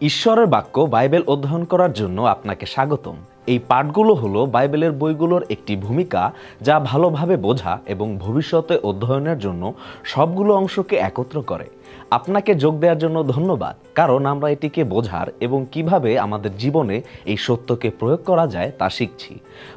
ঈশ্বরের বাক্য বাইবেল অধ্যয়ন করার জন্য আপনাকে স্বাগতম। এই পাঠগুলো হলো বাইবেলের বইগুলোর একটি ভূমিকা, যা ভালোভাবে বোঝা এবং ভবিষ্যতে অধ্যয়নের জন্য সবগুলো অংশকে একত্র করে। আপনাকে যোগ দেওয়ার জন্য ধন্যবাদ, কারণ আমরা এটিকে বোঝার এবং কিভাবে আমাদের জীবনে এই সত্যকে প্রয়োগ করা যায় তা শিখছি।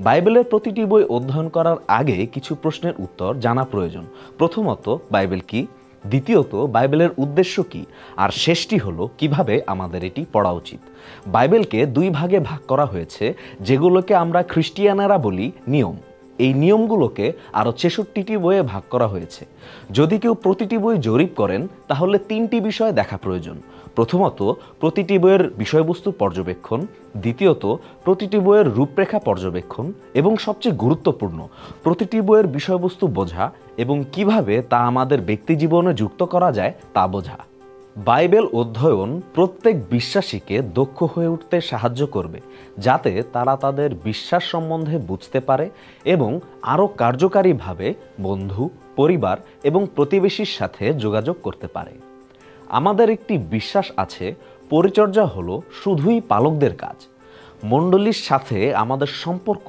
বাইবেলের প্রতিটি বই অধ্যয়ন করার আগে কিছু প্রশ্নের উত্তর জানা প্রয়োজন। প্রথমত, বাইবেল কি? দ্বিতীয়ত, বাইবেলের উদ্দেশ্য কি? আর শেষটি হলো কিভাবে আমাদের এটি পড়া উচিত। বাইবেলকে দুই ভাগে ভাগ করা হয়েছে, যেগুলোকে আমরা খ্রিস্টিয়ানেরা বলি নিয়ম। এই নিয়মগুলোকে আরও ৬৬টি বইয়ে ভাগ করা হয়েছে। যদি কেউ প্রতিটি বই জরিপ করেন, তাহলে ৩টি বিষয় দেখা প্রয়োজন। প্রথমত, প্রতিটি বইয়ের বিষয়বস্তু পর্যবেক্ষণ। দ্বিতীয়ত, প্রতিটি বইয়ের রূপরেখা পর্যবেক্ষণ। এবং সবচেয়ে গুরুত্বপূর্ণ, প্রতিটি বইয়ের বিষয়বস্তু বোঝা এবং কিভাবে তা আমাদের ব্যক্তিজীবনে যুক্ত করা যায় তা বোঝা। বাইবেল অধ্যয়ন প্রত্যেক বিশ্বাসীকে দক্ষ হয়ে উঠতে সাহায্য করবে, যাতে তারা তাদের বিশ্বাস সম্বন্ধে বুঝতে পারে এবং আরও কার্যকারীভাবে বন্ধু, পরিবার এবং প্রতিবেশীর সাথে যোগাযোগ করতে পারে। আমাদের একটি বিশ্বাস আছে, পরিচর্যা হলো শুধুই পালকদের কাজ। মণ্ডলীর সাথে আমাদের সম্পর্ক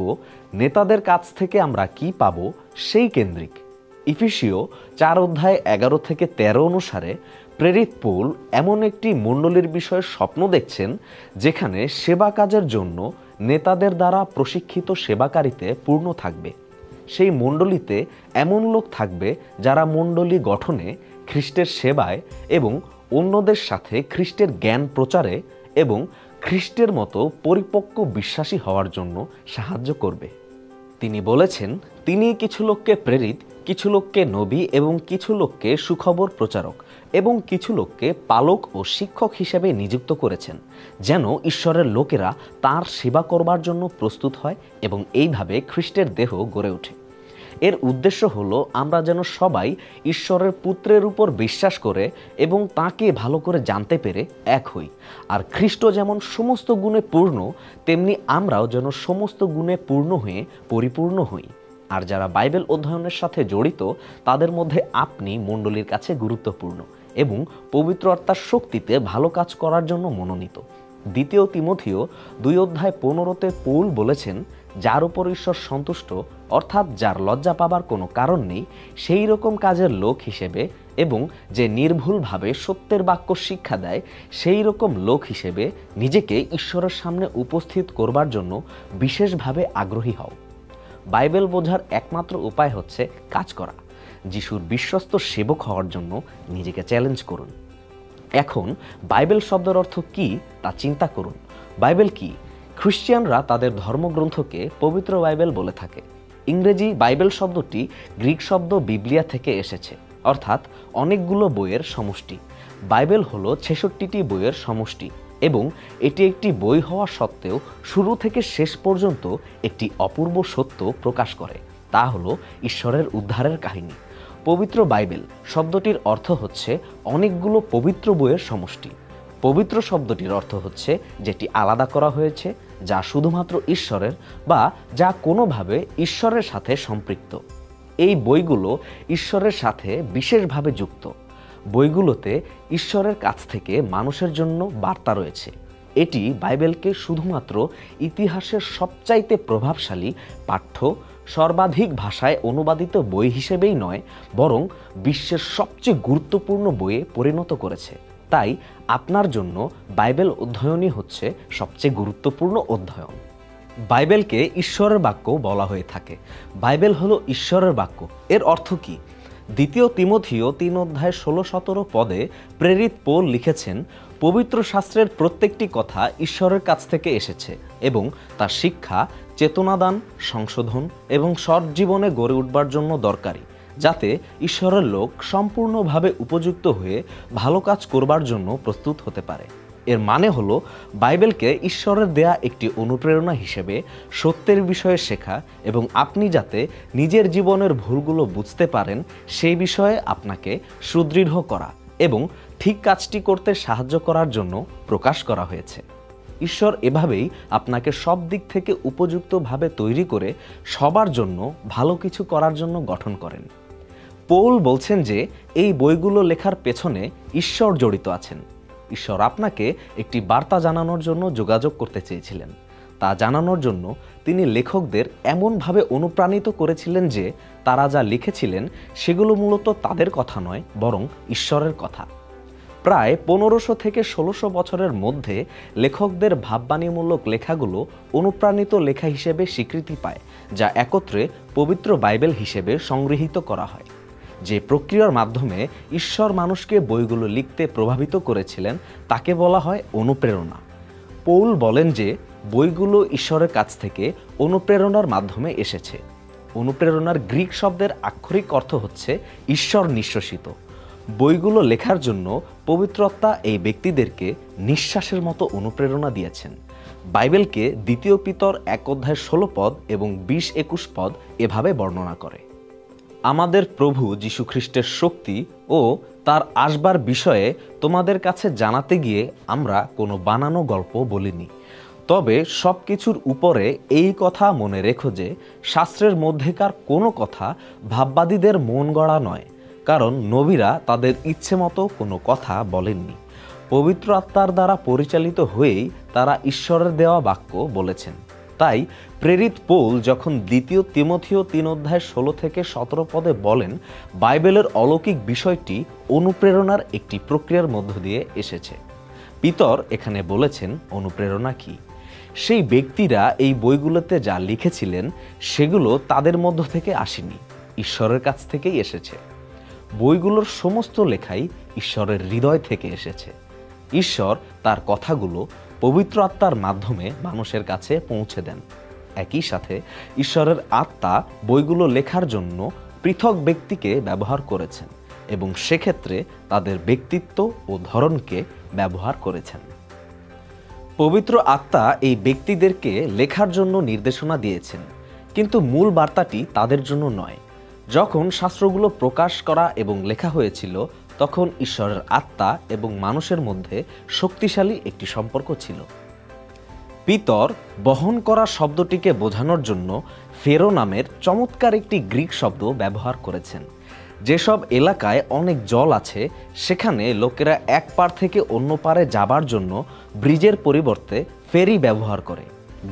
নেতাদের কাছ থেকে আমরা কি পাবো সেই কেন্দ্রিক। ইফিসীয় 4:11-13 অনুসারে প্রেরিত পৌল এমন একটি মণ্ডলীর বিষয়ে স্বপ্ন দেখছেন, যেখানে সেবা কাজের জন্য নেতাদের দ্বারা প্রশিক্ষিত সেবাকারীতে পূর্ণ থাকবে। সেই মণ্ডলীতে এমন লোক থাকবে যারা মণ্ডলী গঠনে, খ্রিস্টের সেবায় এবং অন্যদের সাথে খ্রিস্টের জ্ঞান প্রচারে এবং খ্রিস্টের মতো পরিপক্ক বিশ্বাসী হওয়ার জন্য সাহায্য করবে। তিনি বলেছেন, তিনি কিছু লোককে প্রেরিত, কিছু লোককে নবী এবং কিছু লোককে সুখবর প্রচারক এবং কিছু লোককে পালক ও শিক্ষক হিসেবে নিযুক্ত করেছেন, যেন ঈশ্বরের লোকেরা তাঁর সেবা করবার জন্য প্রস্তুত হয় এবং এইভাবে খ্রিস্টের দেহ গড়ে ওঠে। এর উদ্দেশ্য হলো আমরা যেন সবাই ঈশ্বরের পুত্রের উপর বিশ্বাস করে এবং তাকে ভালো করে জানতে পেরে এক হই। আর খ্রিস্ট যেমন সমস্ত গুণে পূর্ণ, তেমনি আমরাও যেন সমস্ত গুণে পূর্ণ হয়ে পরিপূর্ণ হই। আর যারা বাইবেল অধ্যয়নের সাথে জড়িত, তাদের মধ্যে আপনি মণ্ডলীর কাছে গুরুত্বপূর্ণ এবং পবিত্র আত্মার শক্তিতে ভালো কাজ করার জন্য মনোনীত। ২ তিমথিও 2:15 পৌল বলেছেন, যার উপর ঈশ্বর সন্তুষ্ট, অর্থাৎ যার লজ্জা পাবার কোনো কারণ নেই, সেই রকম কাজের লোক হিসেবে এবং যে নির্ভুলভাবে সত্যের বাক্য শিক্ষা দেয়, সেই রকম লোক হিসেবে নিজেকে ঈশ্বরের সামনে উপস্থিত করবার জন্য বিশেষভাবে আগ্রহী হও। বাইবেল বোঝার একমাত্র উপায় হচ্ছে কাজ করা। যিশুর বিশ্বস্ত সেবক হওয়ার জন্য নিজেকে চ্যালেঞ্জ করুন। এখন বাইবেল শব্দের অর্থ কি তা চিন্তা করুন। বাইবেল কি? খ্রিস্টিয়ানরা তাদের ধর্মগ্রন্থকে পবিত্র বাইবেল বলে থাকে। ইংরেজি বাইবেল শব্দটি গ্রিক শব্দ বিবলিয়া থেকে এসেছে, অর্থাৎ অনেকগুলো বইয়ের সমষ্টি। বাইবেল হলো ৬৬টি বইয়ের সমষ্টি এবং এটি একটি বই হওয়া সত্ত্বেও শুরু থেকে শেষ পর্যন্ত একটি অপূর্ব সত্য প্রকাশ করে। তা হলো ঈশ্বরের উদ্ধারের কাহিনী। পবিত্র বাইবেল শব্দটির অর্থ হচ্ছে অনেকগুলো পবিত্র বইয়ের সমষ্টি। পবিত্র শব্দটির অর্থ হচ্ছে যেটি আলাদা করা হয়েছে, যা শুধুমাত্র ঈশ্বরের বা যা কোনোভাবে ঈশ্বরের সাথে সম্পৃক্ত। এই বইগুলো ঈশ্বরের সাথে বিশেষভাবে যুক্ত। বইগুলোতে ঈশ্বরের কাছ থেকে মানুষের জন্য বার্তা রয়েছে। এটি বাইবেলকে শুধুমাত্র ইতিহাসের সবচাইতে প্রভাবশালী পাঠ্য, সর্বাধিক ভাষায় অনুবাদিত বই হিসেবেই নয়, বরং বিশ্বের সবচেয়ে গুরুত্বপূর্ণ বইয়ে পরিণত করেছে। তাই আপনার জন্য বাইবেল অধ্যয়নই হচ্ছে সবচেয়ে গুরুত্বপূর্ণ অধ্যয়ন। বাইবেলকে ঈশ্বরের বাক্য বলা হয়ে থাকে। বাইবেল হলো ঈশ্বরের বাক্য। এর অর্থ কি? ২ তিমথিও ৩:16-17 পদে প্রেরিত পৌল লিখেছেন, পবিত্র শাস্ত্রের প্রত্যেকটি কথা ঈশ্বরের কাছ থেকে এসেছে এবং তার শিক্ষা, চেতনাদান, সংশোধন এবং সৎ জীবনে গড়ে উঠবার জন্য দরকারি, যাতে ঈশ্বরের লোক সম্পূর্ণভাবে উপযুক্ত হয়ে ভালো কাজ করবার জন্য প্রস্তুত হতে পারে। এর মানে হলো বাইবেলকে ঈশ্বরের দেয়া একটি অনুপ্রেরণা হিসেবে সত্যের বিষয়ে শেখা এবং আপনি যাতে নিজের জীবনের ভুলগুলো বুঝতে পারেন সেই বিষয়ে আপনাকে সুদৃঢ় করা এবং ঠিক কাজটি করতে সাহায্য করার জন্য প্রকাশ করা হয়েছে। ঈশ্বর এভাবেই আপনাকে সব দিক থেকে উপযুক্তভাবে তৈরি করে সবার জন্য ভালো কিছু করার জন্য গঠন করেন। পৌল বলছেন যে এই বইগুলো লেখার পেছনে ঈশ্বর জড়িত আছেন। ঈশ্বর আপনাকে একটি বার্তা জানানোর জন্য যোগাযোগ করতে চেয়েছিলেন। তা জানানোর জন্য তিনি লেখকদের এমনভাবে অনুপ্রাণিত করেছিলেন যে তারা যা লিখেছিলেন সেগুলো মূলত তাদের কথা নয়, বরং ঈশ্বরের কথা। প্রায় 1500 থেকে 1600 বছরের মধ্যে লেখকদের ভাববাণীমূলক লেখাগুলো অনুপ্রাণিত লেখা হিসেবে স্বীকৃতি পায়, যা একত্রে পবিত্র বাইবেল হিসেবে সংগৃহীত করা হয়। যে প্রক্রিয়ার মাধ্যমে ঈশ্বর মানুষকে বইগুলো লিখতে প্রভাবিত করেছিলেন তাকে বলা হয় অনুপ্রেরণা। পৌল বলেন যে বইগুলো ঈশ্বরের কাছ থেকে অনুপ্রেরণার মাধ্যমে এসেছে। অনুপ্রেরণার গ্রিক শব্দের আক্ষরিক অর্থ হচ্ছে ঈশ্বর নিঃশ্বসিত। বইগুলো লেখার জন্য পবিত্র আত্মা এই ব্যক্তিদেরকে নিঃশ্বাসের মতো অনুপ্রেরণা দিয়েছেন। বাইবেলকে দ্বিতীয় পিতর 1:16 পদ এবং 20-21 পদ এভাবে বর্ণনা করে। আমাদের প্রভু যীশু খ্রিস্টের শক্তি ও তার আসবার বিষয়ে তোমাদের কাছে জানাতে গিয়ে আমরা কোনো বানানো গল্প বলিনি। তবে সব কিছুর উপরে এই কথা মনে রেখো যে শাস্ত্রের মধ্যেকার কোনো কথা ভাববাদীদের মন গড়া নয়, কারণ নবীরা তাদের ইচ্ছে মতো কোনো কথা বলেননি। পবিত্র আত্মার দ্বারা পরিচালিত হয়েই তারা ঈশ্বরের দেওয়া বাক্য বলেছেন। তাই প্রেরিত পৌল যখন দ্বিতীয় তিমথিও 3:16-17 পদে বলেন বাইবেলের অলৌকিক বিষয়টি অনুপ্রেরণার একটি প্রক্রিয়ার মধ্য দিয়ে এসেছে, পিতর এখানে বলেছেন অনুপ্রেরণা কি। সেই ব্যক্তিরা এই বইগুলোতে যা লিখেছিলেন সেগুলো তাদের মধ্য থেকে আসেনি, ঈশ্বরের কাছ থেকেই এসেছে। বইগুলোর সমস্ত লেখাই ঈশ্বরের হৃদয় থেকে এসেছে। ঈশ্বর তার কথাগুলো পবিত্র আত্মার মাধ্যমে মানুষের কাছে পৌঁছে দেন। একই সাথে ঈশ্বরের আত্মা বইগুলো লেখার জন্য পৃথক ব্যক্তিকে ব্যবহার করেছেন এবং সেক্ষেত্রে তাদের ব্যক্তিত্ব ও ধরনকে ব্যবহার করেছেন। পবিত্র আত্মা এই ব্যক্তিদেরকে লেখার জন্য নির্দেশনা দিয়েছেন, কিন্তু মূল বার্তাটি তাদের জন্য নয়। যখন শাস্ত্রগুলো প্রকাশ করা এবং লেখা হয়েছিল তখন ঈশ্বরের আত্মা এবং মানুষের মধ্যে শক্তিশালী একটি সম্পর্ক ছিল। পিতর বহন করা শব্দটিকে বোঝানোর জন্য ফেরো নামের চমৎকার একটি গ্রিক শব্দ ব্যবহার করেছেন। যেসব এলাকায় অনেক জল আছে সেখানে লোকেরা এক পার থেকে অন্য পারে যাবার জন্য ব্রিজের পরিবর্তে ফেরি ব্যবহার করে।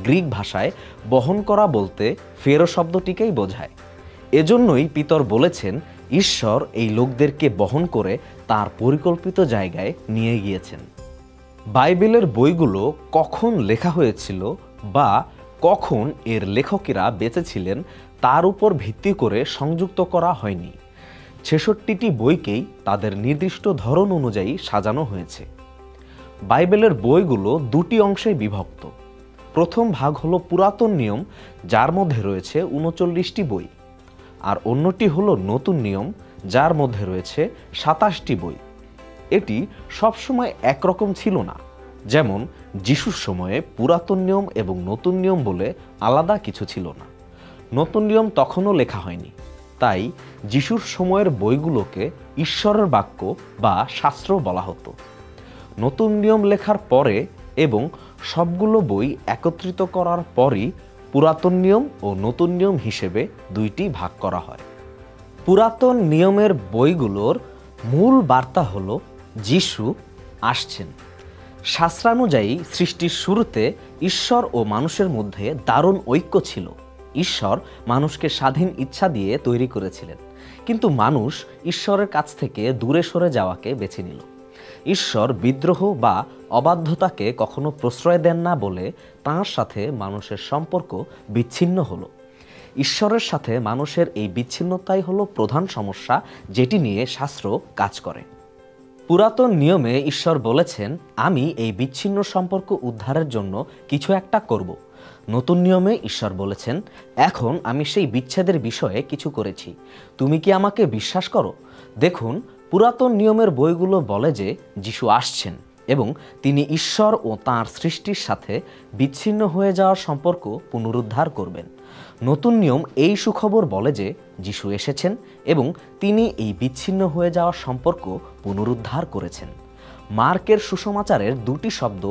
গ্রিক ভাষায় বহন করা বলতে ফেরো শব্দটিকেই বোঝায়। এজন্যই পিতর বলেছেন ঈশ্বর এই লোকদেরকে বহন করে তার পরিকল্পিত জায়গায় নিয়ে গিয়েছেন। বাইবেলের বইগুলো কখন লেখা হয়েছিল বা কখন এর লেখকেরা বেঁচে ছিলেন তার উপর ভিত্তি করে সংযুক্ত করা হয়নি। 66টি বইকেই তাদের নির্দিষ্ট ধরন অনুযায়ী সাজানো হয়েছে। বাইবেলের বইগুলো দুটি অংশে বিভক্ত। প্রথম ভাগ হলো পুরাতন নিয়ম, যার মধ্যে রয়েছে 39টি বই, আর অন্যটি হলো নতুন নিয়ম, যার মধ্যে রয়েছে 27টি বই। এটি সবসময় একরকম ছিল না। যেমন যিশুর সময়ে পুরাতন নিয়ম এবং নতুন নিয়ম বলে আলাদা কিছু ছিল না। নতুন নিয়ম তখনও লেখা হয়নি, তাই যিশুর সময়ের বইগুলোকে ঈশ্বরের বাক্য বা শাস্ত্র বলা হতো। নতুন নিয়ম লেখার পরে এবং সবগুলো বই একত্রিত করার পরই পুরাতন নিয়ম ও নতুন নিয়ম হিসেবে দুইটি ভাগ করা হয়। পুরাতন নিয়মের বইগুলোর মূল বার্তা হলো যিশু আসছেন। শাস্ত্রানুযায়ী সৃষ্টির শুরুতে ঈশ্বর ও মানুষের মধ্যে দারুণ ঐক্য ছিল। ঈশ্বর মানুষকে স্বাধীন ইচ্ছা দিয়ে তৈরি করেছিলেন, কিন্তু মানুষ ঈশ্বরের কাছ থেকে দূরে সরে যাওয়াকে বেছে নিল। ঈশ্বর বিদ্রোহ বা অবাধ্যতাকে কখনো প্রশ্রয় দেন না বলে তাঁর সাথে মানুষের সম্পর্ক বিচ্ছিন্ন হলো। ঈশ্বরের সাথে মানুষের এই বিচ্ছিন্নতাই হলো প্রধান সমস্যা, যেটি নিয়ে শাস্ত্র কাজ করে। পুরাতন নিয়মে ঈশ্বর বলেছেন, আমি এই বিচ্ছিন্ন সম্পর্ক উদ্ধারের জন্য কিছু একটা করব। নতুন নিয়মে ঈশ্বর বলেছেন, এখন আমি সেই বিচ্ছেদের বিষয়ে কিছু করেছি, তুমি কি আমাকে বিশ্বাস করো? দেখুন, পুরাতন নিয়মের বইগুলো বলে যে যিশু আসছেন এবং তিনি ঈশ্বর ও তাঁর সৃষ্টির সাথে বিচ্ছিন্ন হয়ে যাওয়ার সম্পর্ক পুনরুদ্ধার করবেন। নতুন নিয়ম এই সুখবর বলে যে যিশু এসেছেন এবং তিনি এই বিচ্ছিন্ন হয়ে যাওয়ার সম্পর্ক পুনরুদ্ধার করেছেন। মার্কের সুসমাচারের দুটি শব্দ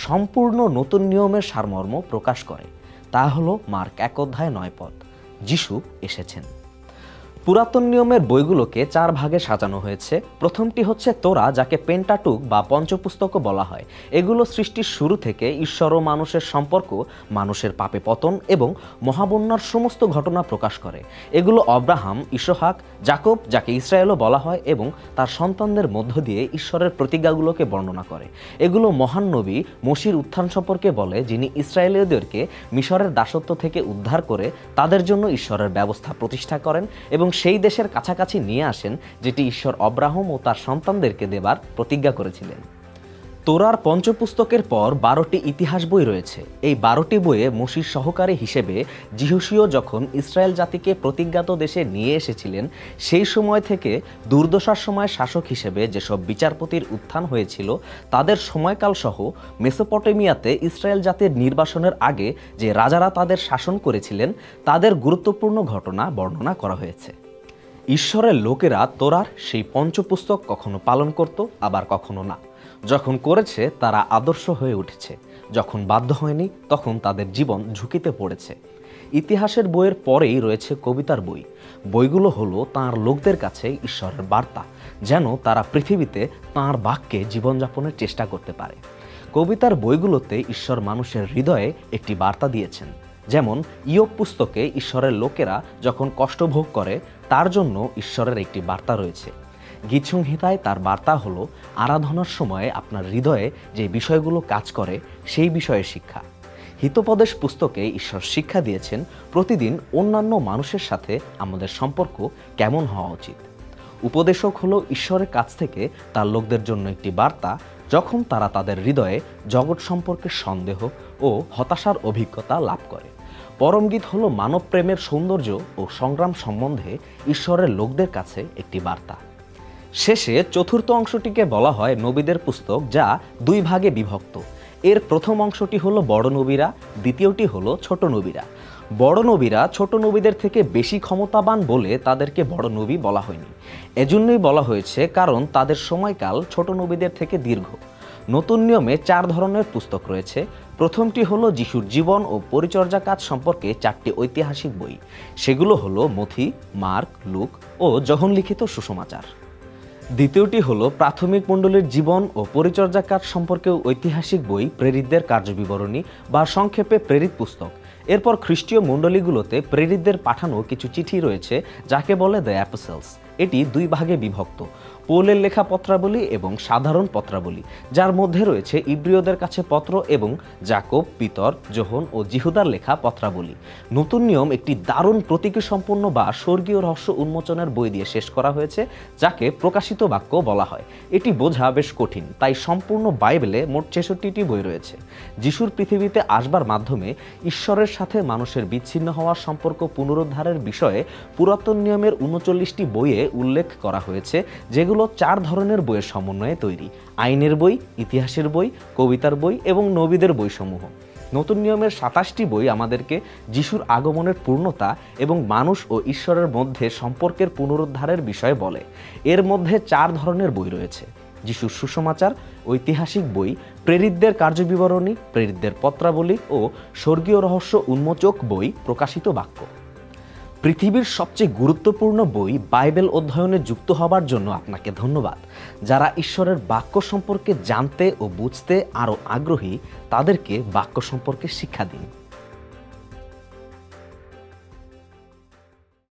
সম্পূর্ণ নতুন নিয়মের সারমর্ম প্রকাশ করে। তা হলো মার্ক 1:9 পদ, যিশু এসেছেন। পুরাতন নিয়মের বইগুলোকে 4 ভাগে সাজানো হয়েছে। প্রথমটি হচ্ছে তোরা, যাকে পেন্টাটুক বা পঞ্চপুস্তকও বলা হয়। এগুলো সৃষ্টির শুরু থেকে ঈশ্বর ও মানুষের সম্পর্ক, মানুষের পাপে পতন এবং মহাবন্যার সমস্ত ঘটনা প্রকাশ করে। এগুলো অব্রাহাম, ইসহাক, যাকব, যাকে ইসরায়েলও বলা হয়, এবং তার সন্তানদের মধ্য দিয়ে ঈশ্বরের প্রতিজ্ঞাগুলোকে বর্ণনা করে। এগুলো মহান নবী মসির উত্থান সম্পর্কে বলে, যিনি ইসরায়েলীয়দেরকে মিশরের দাসত্ব থেকে উদ্ধার করে তাদের জন্য ঈশ্বরের ব্যবস্থা প্রতিষ্ঠা করেন এবং সেই দেশের কাছাকাছি নিয়ে আসেন যেটি ঈশ্বর অব্রাহাম ও তার সন্তানদেরকে দেবার প্রতিজ্ঞা করেছিলেন। তোরার পঞ্চপুস্তকের পর 12টি ইতিহাস বই রয়েছে। এই 12টি বইয়ে মসির সহকারী হিসেবে যিহোশূয় যখন ইসরায়েল জাতিকে প্রতিজ্ঞাত দেশে নিয়ে এসেছিলেন, সেই সময় থেকে দুর্দশার সময় শাসক হিসেবে যেসব বিচারপতির উত্থান হয়েছিল তাদের সময়কাল সহ মেসোপটেমিয়াতে ইসরায়েল জাতির নির্বাসনের আগে যে রাজারা তাদের শাসন করেছিলেন তাদের গুরুত্বপূর্ণ ঘটনা বর্ণনা করা হয়েছে। ঈশ্বরের লোকেরা তোরার সেই পঞ্চপুস্তক কখনো পালন করত, আবার কখনো না। যখন করেছে তারা আদর্শ হয়ে উঠেছে, যখন বাধ্য হয়নি তখন তাদের জীবন ঝুঁকিতে পড়েছে। ইতিহাসের বইয়ের পরেই রয়েছে কবিতার বই। বইগুলো হলো তাঁর লোকদের কাছে ঈশ্বরের বার্তা, যেন তারা পৃথিবীতে তাঁর বাক্যে জীবনযাপনের চেষ্টা করতে পারে। কবিতার বইগুলোতে ঈশ্বর মানুষের হৃদয়ে একটি বার্তা দিয়েছেন। যেমন ইয়োব পুস্তকে ঈশ্বরের লোকেরা যখন কষ্ট ভোগ করে তার জন্য ঈশ্বরের একটি বার্তা রয়েছে। গীতসংহিতায় তার বার্তা হলো আরাধনার সময়ে আপনার হৃদয়ে যে বিষয়গুলো কাজ করে সেই বিষয়ে শিক্ষা। হিতোপদেশ পুস্তকে ঈশ্বর শিক্ষা দিয়েছেন প্রতিদিন অন্যান্য মানুষের সাথে আমাদের সম্পর্ক কেমন হওয়া উচিত। উপদেশক হলো ঈশ্বরের কাছ থেকে তার লোকদের জন্য একটি বার্তা, যখন তারা তাদের হৃদয়ে জগৎ সম্পর্কে সন্দেহ ও হতাশার অভিজ্ঞতা লাভ করে। পরমগীত হলো মানব প্রেমের সৌন্দর্য ও সংগ্রাম সম্বন্ধে ঈশ্বরের লোকদের কাছে একটি বার্তা। শেষে চতুর্থ অংশটিকে বলা হয় নবীদের পুস্তক, যা 2 ভাগে বিভক্ত। এর প্রথম অংশটি হলো বড় নবীরা, দ্বিতীয়টি হলো ছোট নবীরা। বড় নবীরা ছোট নবীদের থেকে বেশি ক্ষমতাবান বলে তাদেরকে বড় নবী বলা হয়নি। এজন্যই বলা হয়েছে কারণ তাদের সময়কাল ছোট নবীদের থেকে দীর্ঘ। নতুন নিয়মে 4 ধরনের পুস্তক রয়েছে। প্রথমটি হলো যিশুর জীবন ও পরিচর্যা কাজ সম্পর্কে 4টি ঐতিহাসিক বই। সেগুলো হলো মথি, মার্ক, লুক ও যোহন লিখিত সুসমাচার। দ্বিতীয়টি হলো প্রাথমিক মণ্ডলীর জীবন ও পরিচর্যা কাজ সম্পর্কেও ঐতিহাসিক বই, প্রেরিতদের কার্যবিবরণী বা সংক্ষেপে প্রেরিত পুস্তক। এরপর খ্রিস্টীয় মণ্ডলীগুলোতে প্রেরিতদের পাঠানো কিছু চিঠি রয়েছে, যাকে বলে দ্য অ্যাপোস্টলস। এটি 2 ভাগে বিভক্ত, পৌলের লেখা পত্রাবলী এবং সাধারণ পত্রাবলী, যার মধ্যে রয়েছে ইব্রিয়দের কাছে পত্র এবং যাকব, পিতর, যোহন ও জিহুদার লেখা পত্রাবলী। নতুন নিয়ম একটি দারুণ প্রতীকী সম্পন্ন বা স্বর্গীয় রহস্য উন্মোচনের বই দিয়ে শেষ করা হয়েছে, যাকে প্রকাশিত বাক্য বলা হয়। এটি বোঝা বেশ কঠিন, তাই সম্পূর্ণ বাইবেলে মোট 66টি বই রয়েছে। যিশুর পৃথিবীতে আসবার মাধ্যমে ঈশ্বরের সাথে মানুষের বিচ্ছিন্ন হওয়ার সম্পর্ক পুনরুদ্ধারের বিষয়ে পুরাতন নিয়মের 39টি বইয়ে উল্লেখ করা হয়েছে, যেগুলো 4 ধরনের বইয়ের সমন্বয়ে তৈরি: আইনের বই, ইতিহাসের বই, কবিতার বই এবং নবীদের বইসমূহ। নতুন নিয়মের 27টি বই আমাদেরকে যিশুর আগমনের পূর্ণতা এবং মানুষ ও ঈশ্বরের মধ্যে সম্পর্কের পুনরুদ্ধারের বিষয়ে বলে। এর মধ্যে 4 ধরনের বই রয়েছে: যিশুর সুসমাচার, ঐতিহাসিক বই, প্রেরিতদের কার্যবিবরণী, প্রেরিতদের পত্রাবলী ও স্বর্গীয় রহস্য উন্মোচক বই, প্রকাশিত বাক্য। পৃথিবীর সবচেয়ে গুরুত্বপূর্ণ বই বাইবেল অধ্যয়নে যুক্ত হবার জন্য আপনাকে ধন্যবাদ। যারা ঈশ্বরের বাক্য সম্পর্কে জানতে ও বুঝতে আরও আগ্রহী, তাদেরকে বাক্য সম্পর্কে শিক্ষা দিন।